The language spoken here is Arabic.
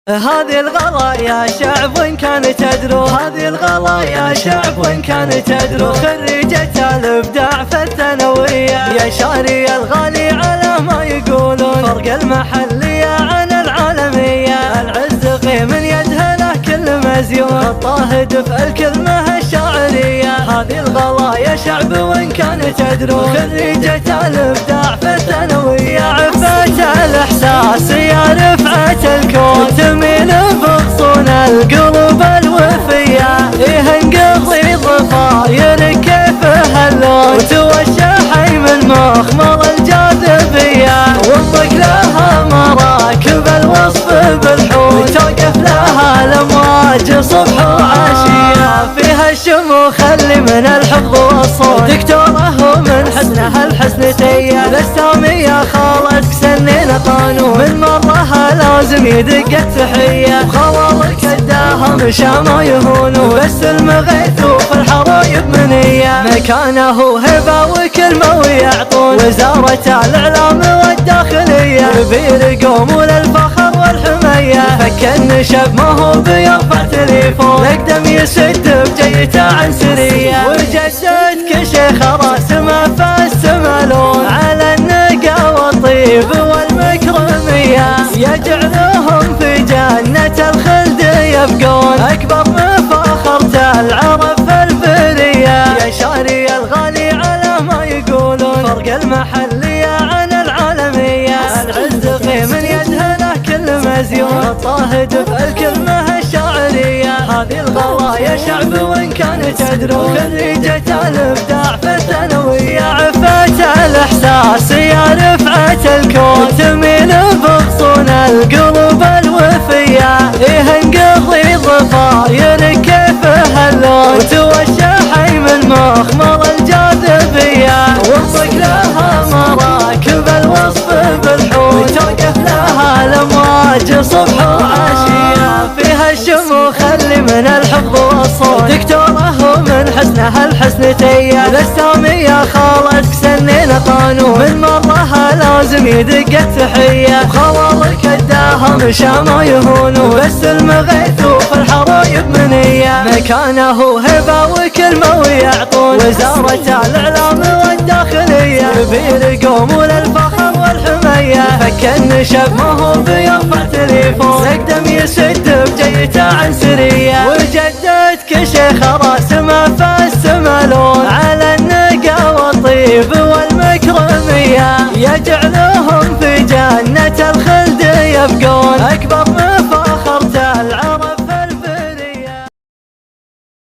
هذه الغلا يا شعب وإن كان تدرو، هذه الغلا يا شعب وإن كان تدرو، خريجة الإبداع في الثانوية يا شاري الغالي على ما يقولون، فرق المحلية عن العالمية، العز قيم يدها له كل مزيون، خطاه هدف الكلمة الشاعرية. هذه الغلا يا شعب وإن كان تدرو، خريجة الإبداع في الثانوية، عفة الإحساس يا رفعة الكون، تميل بغصون القلوب الوفية، ينقضي ضفاير كيفها اللون، وتوشح من مخمر الجاذبية، وانطق لها مراكب الوصف بالحون، توقف لها الامواج صبح وعشية، فيها الشموخ اللي من الحفظ والصون، دكتوره من حسنها الحسنتية، للسامية خالتك سنين قانون، من مرها لازم يدق التحية، خوالك اداها مشى ما يهونوا، بس المغيث وفي الحرايب منية، مكانه هبة وكلمة ويعطون، وزارة الإعلام والداخلية، بيرقوم للفخر والحمية، فك النشب ما هو بيرفع تليفون، اقدم يسد بجيته عن سرية، وجدتك شيخ راسمه فالسما لون، على النقا والطيب والمكرمية، يجعلهم في جنة الخلد يبقون، أكبر مفاخرة العرب في البرية، يا شاري الغالي على ما يقولون، فرق المحلية عن العالمية، العز قيم يدها له كل مزيون، خطاه هدف الكلمة الشاعرية. هذه الغلا يا شعب وإن كان تدرو، خريجة الإبداع في الثانوية، عفة الإحساس يا رفعة الكون، تميل بغصون القلوب الوفية، ينقضي ضفاير كيفها اللون، وتوشح من مخمر الجاذبية، وانطق لها مراكب الوصف بالحون، توقف لها الامواج صبح وعشية، فيها الشموخ اللي من الحفظ والصون، دكتوره من حسنها الحسنتية، للسامية خالتك سنين قانون، من مرها لازم يدق التحية، خوالك اداها مشى ما يهونوا، بس المغيث وفي الحرايب منية، مكانه هبة وكلمة ويعطون، وزارة الإعلام والداخلية، بيرقوم للفخر والحمية، فك النشب ما هو بيرفع تليفون، اقدم يسد بجيته عن سرية، وجدتك شيخ راسمه فالسما لون، على النقا والطيب والمكرمية، يجعلهم في جنة الخلد يبقون، أكبر